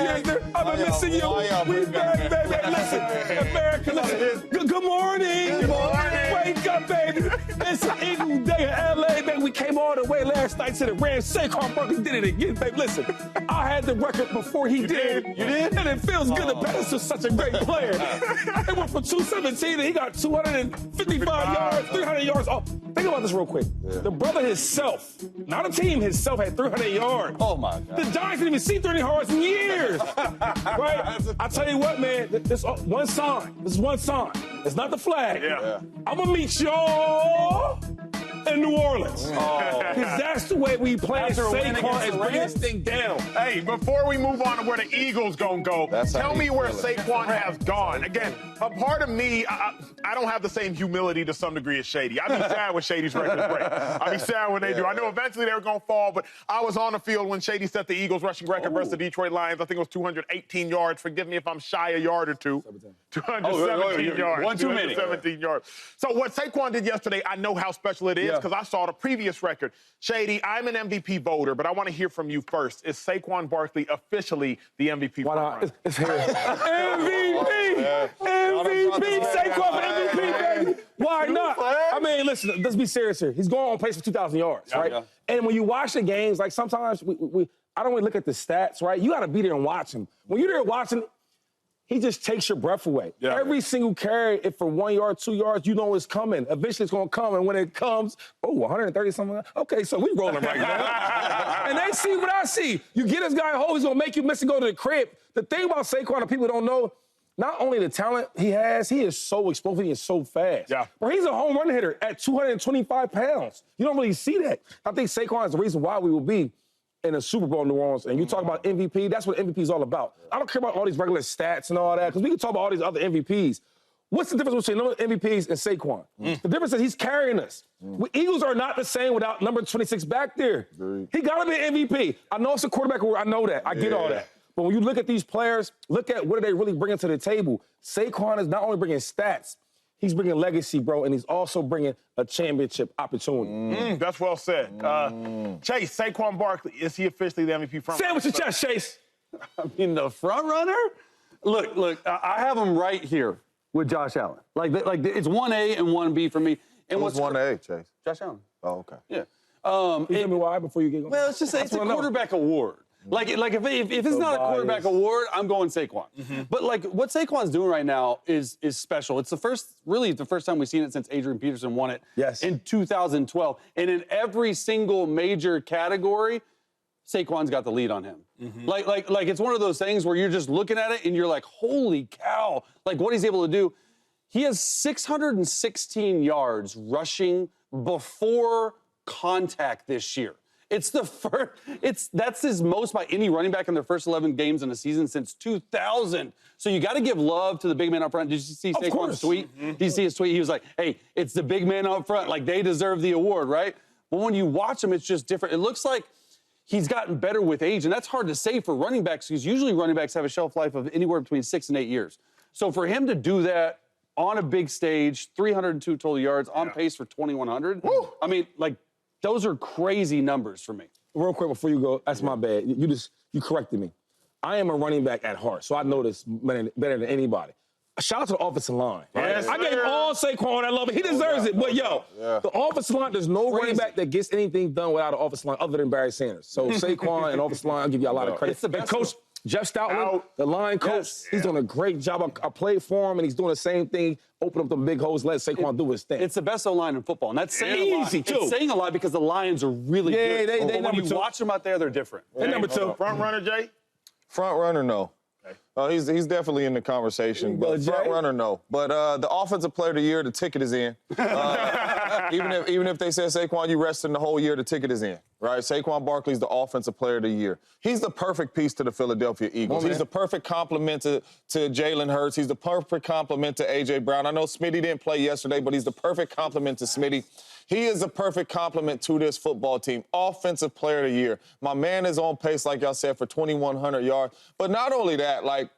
Yes, sir. I've been missing you. We back, baby. Listen, America, listen. Good morning. Good morning. Wake up, baby. It's an Eagle day in L.A., baby. We came all the way last night to the Rams. Saquon Barkley did it again, baby. Listen, I had the record before he did. You did? And it feels good to pass to such a great player. It went from 217 and he got 255 yards, 300 yards. Oh, think about this real quick. Yeah. The brother himself, not a team, himself had 300 yards. Oh, my God. The Giants didn't even see 300 yards in years. Right? I tell you what, man, this one sign. This is one sign. It's not the flag. Yeah. I'm going to meet y'all in New Orleans. Because that's the way we play. Saquon is bringing this thing down. Hey, before we move on to where the Eagles gonna go, tell me where Saquon has gone. Again, a part of me, I don't have the same humility to some degree as Shady. I'd be sad when Shady's records break. I'd be sad when they do. I know eventually they were gonna fall, but I was on the field when Shady set the Eagles rushing record versus the Detroit Lions. I think it was 218 yards. Forgive me if I'm shy a yard or two. 217 yards. One too many. 217 yards. So what Saquon did yesterday, I know how special it is because I saw the previous record. Shady, I'm an MVP voter, but I want to hear from you first. Is Saquon Barkley officially the MVP? Why not? It's here. MVP! MVP! Saquon for MVP, baby! Why not? I mean, listen, let's be serious here. He's going on pace for 2,000 yards, right? Yeah. And when you watch the games, like sometimes I don't really look at the stats, right? You got to be there and watch him. When you're there watching, he just takes your breath away. Yeah. Every single carry, if for 1 yard, 2 yards, you know it's coming. Eventually it's going to come, and when it comes, 130-something. Okay, so we rolling right now. And they see what I see. You get this guy a hold, he's going to make you miss and go to the crib. The thing about Saquon that people don't know, not only the talent he has, he is so explosive, he is so fast. Yeah. But he's a home run hitter at 225 pounds. You don't really see that. I think Saquon is the reason why we will be in a Super Bowl in New Orleans, and you talk about MVP, that's what MVP is all about. I don't care about all these regular stats and all that, because we can talk about all these other MVPs. What's the difference between number MVPs and Saquon? The difference is he's carrying us. Eagles are not the same without number 26 back there. He got to be an MVP. I know it's a quarterback award. I know that. I get all that. But when you look at these players, look at what are they really bringing to the table. Saquon is not only bringing stats, he's bringing legacy, bro, and he's also bringing a championship opportunity. That's well said. Chase, Saquon Barkley, is he officially the MVP front runner? Say it with your chest, Chase. I mean, the front runner? Look, I have him right here with Josh Allen. Like it's 1A and 1B for me. And what's 1A, Chase? Josh Allen. Oh, okay. Yeah. Tell me why before you get going. Well, it's just it's a quarterback award. Like if it's not a quarterback award, I'm going Saquon. But like what Saquon's doing right now is special. It's the first time we've seen it since Adrian Peterson won it in 2012. And in every single major category, Saquon's got the lead on him. Like it's one of those things where you're just looking at it and you're like, holy cow, like what he's able to do. He has 616 yards rushing before contact this year. It's the first. That's his most by any running back in their first 11 games in a season since 2000. So you got to give love to the big man up front. Did you see Saquon's tweet? Did you see his tweet? He was like, "Hey, it's the big man up front. Like they deserve the award, right?" But when you watch him, it's just different. It looks like he's gotten better with age, and that's hard to say for running backs because usually running backs have a shelf life of anywhere between 6 and 8 years. So for him to do that on a big stage, 302 total yards, on pace for 2,100. I mean, like. Those are crazy numbers for me. Real quick before you go, that's my bad. You corrected me. I am a running back at heart, so I know this better than anybody. Shout out to the offensive line. Yes, I gave all Saquon that love it. He deserves it. But, the offensive line, there's no running back that gets anything done without an offensive line other than Barry Sanders. So Saquon and offensive line, I'll give you a lot of credit. It's the best. Coach Jeff Stoutland, the line coach, he's doing a great job. I played for him, and he's doing the same thing. Open up them big holes, let Saquon do his thing. It's the best O-line in football, and that's saying a lot. Too. It's saying a lot because the Lions are really good. But when you watch them out there, they're different. They're number 2. Front runner, Jay? Front runner, no. He's definitely in the conversation, but front runner, no. But the offensive player of the year, the ticket is in. Even if they said, Saquon, you resting the whole year, the ticket is in, right? Saquon Barkley's the offensive player of the year. He's the perfect piece to the Philadelphia Eagles. He's the perfect complement to Jalen Hurts. He's the perfect complement to A.J. Brown. I know Smitty didn't play yesterday, but he's the perfect complement to Smitty. He is a perfect complement to this football team. Offensive player of the year. My man is on pace, like y'all said, for 2,100 yards. But not only that, like,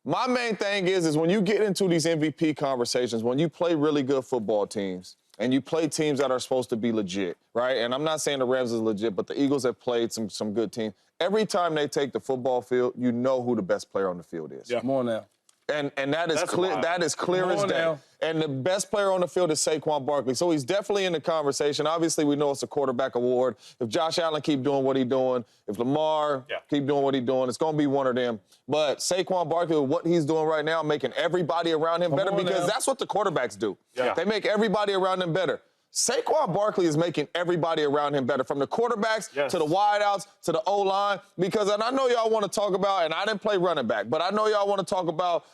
my main thing is when you get into these MVP conversations, when you play really good football teams, and you play teams that are supposed to be legit, right? And I'm not saying the Rams is legit, but the Eagles have played some good teams. Every time they take the football field, you know who the best player on the field is. Yeah. Come on now. And that is clear. Wild. That is clear as day. Now. And the best player on the field is Saquon Barkley. So he's definitely in the conversation. Obviously, we know it's a quarterback award. If Josh Allen keep doing what he's doing, if Lamar keep doing what he's doing, it's going to be one of them. But Saquon Barkley, what he's doing right now, making everybody around him better because that's what the quarterbacks do. Yeah. They make everybody around them better. Saquon Barkley is making everybody around him better, from the quarterbacks to the wideouts to the O-line. Because, and I know y'all want to talk about, and I didn't play running back, but I know y'all want to talk about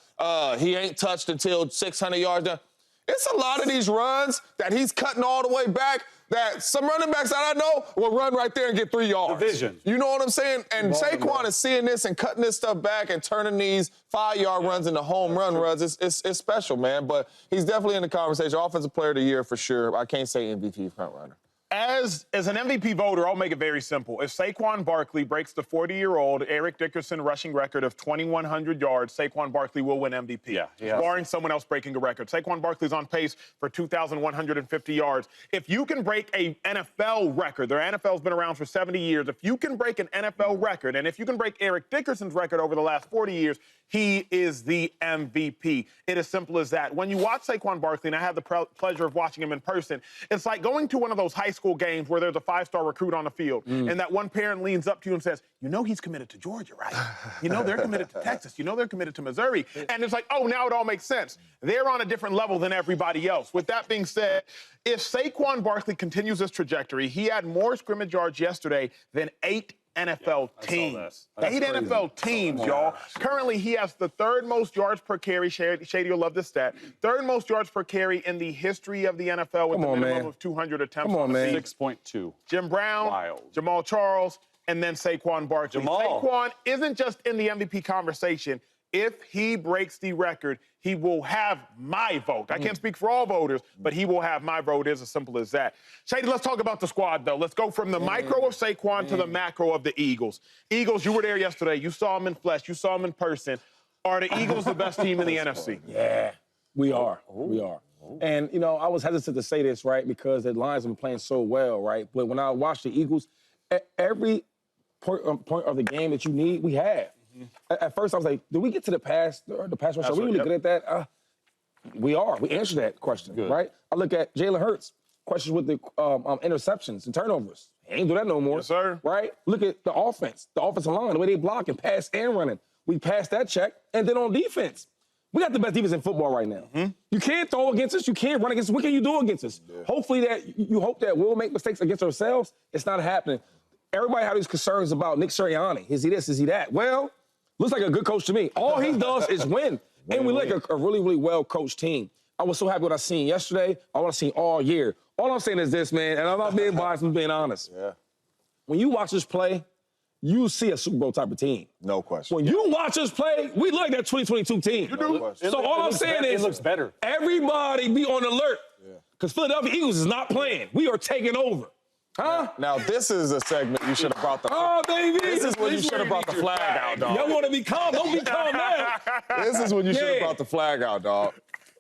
he ain't touched until 600 yards down. It's a lot of these runs that he's cutting all the way back that some running backs that I know will run right there and get 3 yards. Division. You know what I'm saying? And Saquon is seeing this and cutting this stuff back and turning these 5-yard runs into home run runs. It's special, man. But he's definitely in the conversation. Offensive player of the year for sure. I can't say MVP front runner. As an MVP voter, I'll make it very simple. If Saquon Barkley breaks the 40-year-old Eric Dickerson rushing record of 2,100 yards, Saquon Barkley will win MVP, barring someone else breaking a record. Saquon Barkley's on pace for 2,150 yards. If you can break a NFL record, their NFL's been around for 70 years. If you can break an NFL record, and if you can break Eric Dickerson's record over the last 40 years, he is the MVP. It is simple as that. When you watch Saquon Barkley, and I had the pleasure of watching him in person, it's like going to one of those high school games where there's a 5-star recruit on the field, and that one parent leans up to you and says, you know he's committed to Georgia, right? You know they're committed to Texas. You know they're committed to Missouri. And it's like, oh, now it all makes sense. They're on a different level than everybody else. With that being said, if Saquon Barkley continues this trajectory, he had more scrimmage yards yesterday than 8 NFL teams. 8 NFL teams, y'all. Currently, he has the 3rd most yards per carry. Shady will love this stat. 3rd most yards per carry in the history of the NFL with a minimum of 200 attempts. 6.2. Jim Brown, Jamal Charles, and then Saquon Barkley. Saquon isn't just in the MVP conversation. If he breaks the record, he will have my vote. I can't speak for all voters, but he will have my vote. It's as simple as that. Shady, let's talk about the squad, though. Let's go from the micro of Saquon to the macro of the Eagles. Eagles, you were there yesterday. You saw them in flesh. You saw them in person. Are the Eagles the best team in the NFC? Yeah, we are. We are. And, you know, I was hesitant to say this, right, because the Lions have been playing so well, right? But when I watch the Eagles, at every point of the game that you need, we have. At first, I was like, did we get to the pass rush? Are we really good at that? We are. We answered that question, right? I look at Jalen Hurts, questions with the interceptions and turnovers. He ain't do that no more. Yes, sir. Right? Look at the offensive line, the way they block and pass and running. We passed that check. And then on defense, we got the best defense in football right now. You can't throw against us. You can't run against us. What can you do against us? Hopefully you hope that we'll make mistakes against ourselves. It's not happening. Everybody had these concerns about Nick Sirianni. Is he this? Is he that? Well, looks like a good coach to me. All he does is win. And we like a really, really well-coached team. I was so happy with what I seen yesterday. I want to see all year. All I'm saying is this, man, and I'm not being biased, I'm being honest. When you watch us play, you see a Super Bowl type of team. No question. When you watch us play, we look like that 2022 team. You do. So all I'm saying is, it looks better. Everybody be on alert. Because Philadelphia Eagles is not playing. We are taking over. Huh? Now, this is a segment you should have brought the... Oh, baby. This is when you should have brought the flag out, dog. Y'all want to be calm? Don't be calm now. This is when you should have brought the flag out, dog.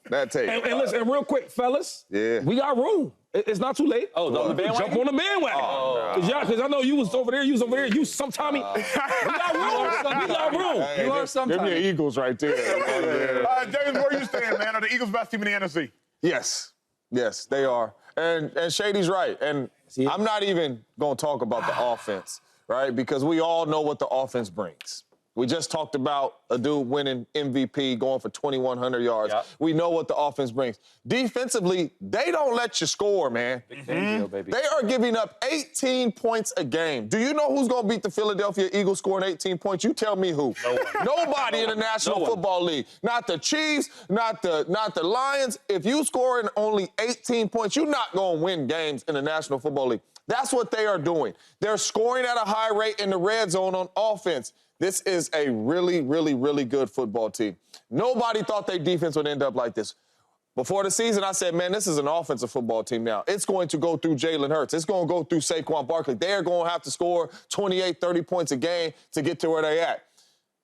That tape. And listen, and real quick, fellas. We got room. It's not too late. Oh, on the bandwagon? Jump on the bandwagon. Because I know you was over there. You sometime. We got room. We got room. Hey, you are sometime. Give me an Eagles right there. James, where you stand, man? Are the Eagles best team in the NFC? Yes. Yes, they are. And Shady's right. And I'm not even going to talk about the offense, right? Because we all know what the offense brings. We just talked about a dude winning MVP, going for 2,100 yards. We know what the offense brings. Defensively, they don't let you score, man. Deal, baby. They are giving up 18 points a game. Do you know who's going to beat the Philadelphia Eagles scoring 18 points? You tell me who. No one. Nobody in the National Football League. Not the Chiefs, not the Lions. If you scoring only 18 points, you're not going to win games in the National Football League. That's what they are doing. They're scoring at a high rate in the red zone on offense. This is a really, really, really good football team. Nobody thought their defense would end up like this. Before the season, I said, man, this is an offensive football team now. It's going to go through Jalen Hurts. It's going to go through Saquon Barkley. They're going to have to score 28, 30 points a game to get to where they're at.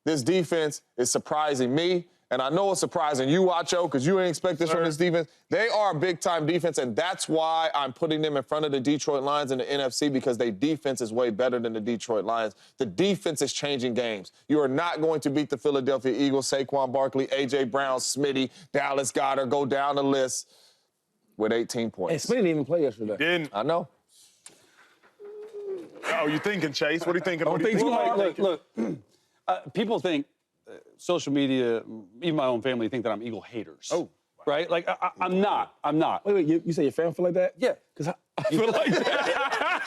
This defense is surprising me, and I know it's surprising you, Acho, because you didn't expect this from this defense. They are a big-time defense, and that's why I'm putting them in front of the Detroit Lions in the NFC, because their defense is way better than the Detroit Lions. The defense is changing games. You are not going to beat the Philadelphia Eagles, Saquon Barkley, A.J. Brown, Smitty, Dallas Goedert, go down the list with 18 points. And Smitty didn't even play yesterday. Didn't. I know. Oh, you thinking, Chase? What are you thinking? Don't think too hard. Look, people think, social media, even my own family, think that I'm Eagle haters. Oh. Right? Like, I'm not. I'm not. Wait, you say your family feel like that? Yeah. Because I feel like that.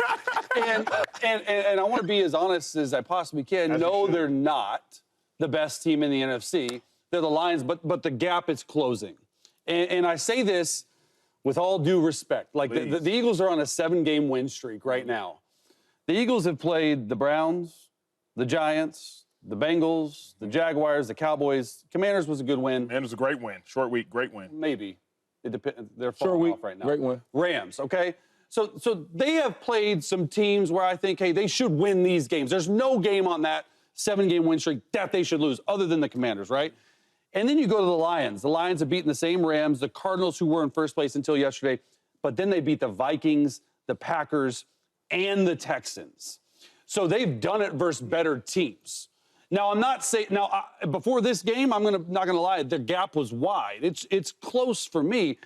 and I want to be as honest as I possibly can. No, they're not the best team in the NFC. They're the Lions, but the gap is closing. And I say this with all due respect. Like, the Eagles are on a 7-game win streak right now. The Eagles have played the Browns, the Giants, the Bengals, the Jaguars, the Cowboys. Commanders was a good win. Man, it was a great win. Short week, great win. Maybe. It depends. They're falling off right now. Great win. Rams, okay? So they have played some teams where I think, hey, they should win these games. There's no game on that 7-game win streak that they should lose other than the Commanders, right? And then you go to the Lions. The Lions have beaten the same Rams, the Cardinals, who were in first place until yesterday, but then they beat the Vikings, the Packers, and the Texans. So they've done it versus better teams. Now, I'm not saying, before this game, not gonna lie, the gap was wide. It's close for me,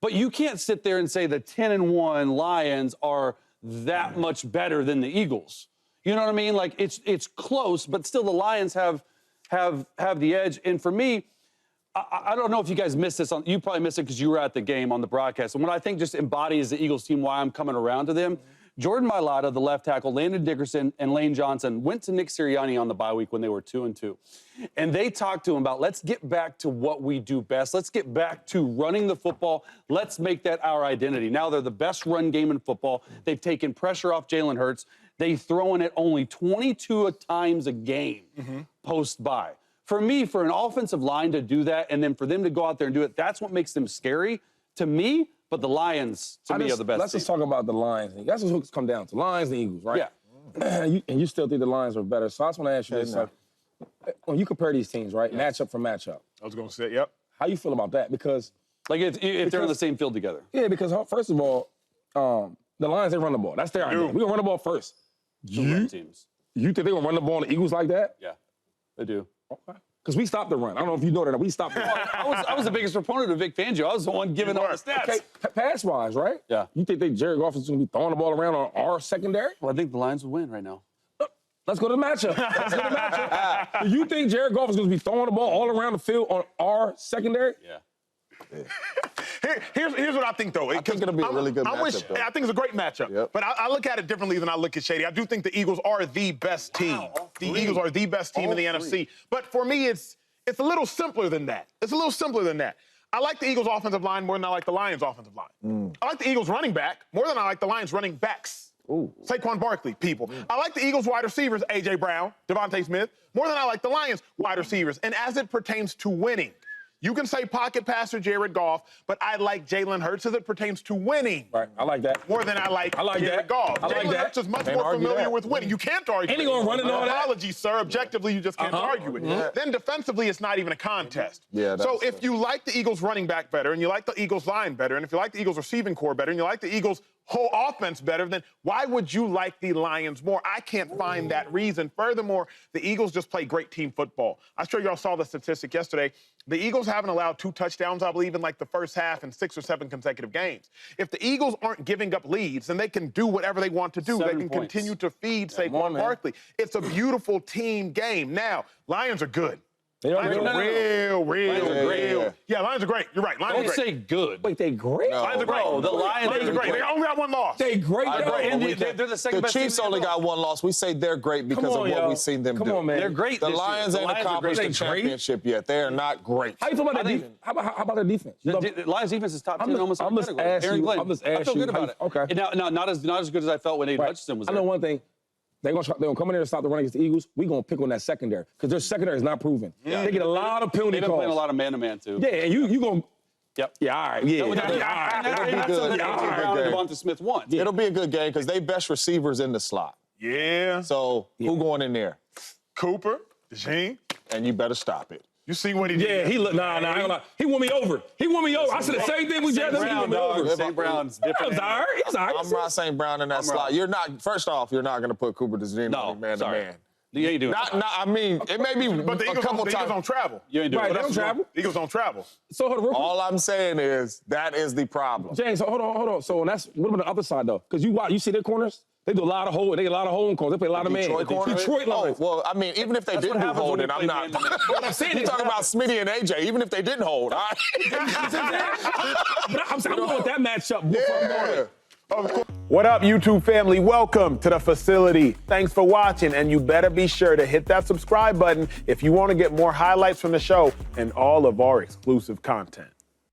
but you can't sit there and say the 10-1 Lions are that much better than the Eagles. You know what I mean? Like, it's close, but still the Lions have the edge. And for me, I don't know if you guys missed this. You probably missed it because you were at the game on the broadcast. And what I think just embodies the Eagles team, why I'm coming around to them, Jordan Mailata, the left tackle, Landon Dickerson, and Lane Johnson went to Nick Sirianni on the bye week when they were 2-2. And they talked to him about, let's get back to what we do best. Let's get back to running the football. Let's make that our identity. Now they're the best run game in football. They've taken pressure off Jalen Hurts. They've thrown it only 22 times a game post-bye. For me, for an offensive line to do that and then for them to go out there and do it, that's what makes them scary to me. But the Lions, to me, are the best Let's team. just talk about the Lions. That's what it's come down to. Lions and Eagles, right? Yeah. And you still think the Lions are better. So I just want to ask you this. no. When you compare these teams, right, matchup for matchup, I was going to say, yep. how you feel about that? Because Like, if they're on the same field together. yeah, because first of all, the Lions, they run the ball. That's their idea. We're going to run the ball first. Run teams. You think they're going to run the ball on the Eagles like that? Yeah, they do. Okay. Because we stopped the run. I don't know if you know that. We stopped the run. I was the biggest proponent of Vic Fangio. I was the one giving all the stats. Okay, pass-wise, right? Yeah. You think Jared Goff is going to be throwing the ball around on our secondary? Well, I think the Lions would win right now. Let's go to the matchup. Do you think Jared Goff is going to be throwing the ball all around the field on our secondary? Yeah. Here's what I think, though. I think it'll be a really good matchup, though. I think it's a great matchup. Yep. But I look at it differently than I look at Shady. I do think the Eagles are the best team. The Eagles are the best team in the NFC. But for me, it's a little simpler than that. It's a little simpler than that. I like the Eagles' offensive line more than I like the Lions' offensive line. I like the Eagles' running back more than I like the Lions' running backs. Saquon Barkley, people. I like the Eagles' wide receivers, A.J. Brown, Devontae Smith, more than I like the Lions' wide receivers. And as it pertains to winning, you can say pocket passer Jared Goff, but I like Jalen Hurts as it pertains to winning. Right, I like that. More than I like Jared Goff. I like Jalen that. Hurts is much Can't more argue familiar that. with winning. You can't argue And he it. gonna run and all that? Apologies, sir. Objectively, you just can't argue it. Then defensively, it's not even a contest. Yeah, so that's if you like the Eagles running back better, and you like the Eagles line better, and if you like the Eagles receiving core better, and you like the Eagles whole offense better, then why would you like the Lions more? I can't find that reason. Furthermore, the Eagles just play great team football. I'm sure y'all saw the statistic yesterday. The Eagles haven't allowed 2 touchdowns, I believe, in like the first half in 6 or 7 consecutive games. If the Eagles aren't giving up leads, then they can do whatever they want to do. 7 they can points. continue to feed Saquon Barkley. It's a beautiful team game. Now, Lions are good. They are Lions good. are real. Yeah, Lions are great. You're right. Lions Don't are great. say good. Wait, they great? No. Lions are great. Bro, the Lions are great. They only got 1 loss. They great. I agree. And they're the second The best Chiefs team in the only NFL. got 1 loss. We say they're great because of what we've seen them do. Come on, man. They're great The this year. Lions The ain't Lions are accomplished great. the championship yet. They are not great. How you feel about that I defense? How about their defense? The Lions defense is top 10 just- almost I'm every just category. asking Aaron you- Glenn. I'm just I feel asking good you about how it. you- okay. And now, not as good as I felt when Aiden Hutchinson was I there. know one thing. They're gonna come in there and stop the run against the Eagles. We're gonna pick on that secondary because their secondary is not proven. They get a lot of penalty They've been calls. playing a lot of man-to-man, too. Yeah, and you gonna. Yep. Yeah, all right. Yeah. And that's something that A.J. Brown and Devonta Smith won. It'll be a good game because they best receivers in the slot. Yeah. So who going in there? Cooper, DeJean. And you better stop it. You see what he did? Yeah, he looked. Nah, I ain't gonna lie. He won me over. I said the same thing we just did. He won me over. St. Brown's different. He's all right. He's all right. I'm not St. Brown in that slot. You're not. First off, you're not going to put Cooper DeJean on man to man. You ain't doing I mean, it may be But the a Eagles couple the Eagles times. don't travel. You ain't doing Right, it. they don't travel. Eagles don't travel. So hold on, real quick. All I'm saying is that is the problem. James, hold on. So that's what about the other side though? Because you see their corners. They do a lot of hold. They get a lot of holding calls. They play a lot of man. Detroit lines. Well, I mean, even if they didn't do holding, I'm not. What I'm saying You're is talking about Smitty and AJ. Even if they didn't hold, all right? But I'm going with that matchup. Yeah. What up, YouTube family? Welcome to the facility. Thanks for watching, and you better be sure to hit that subscribe button if you want to get more highlights from the show and all of our exclusive content.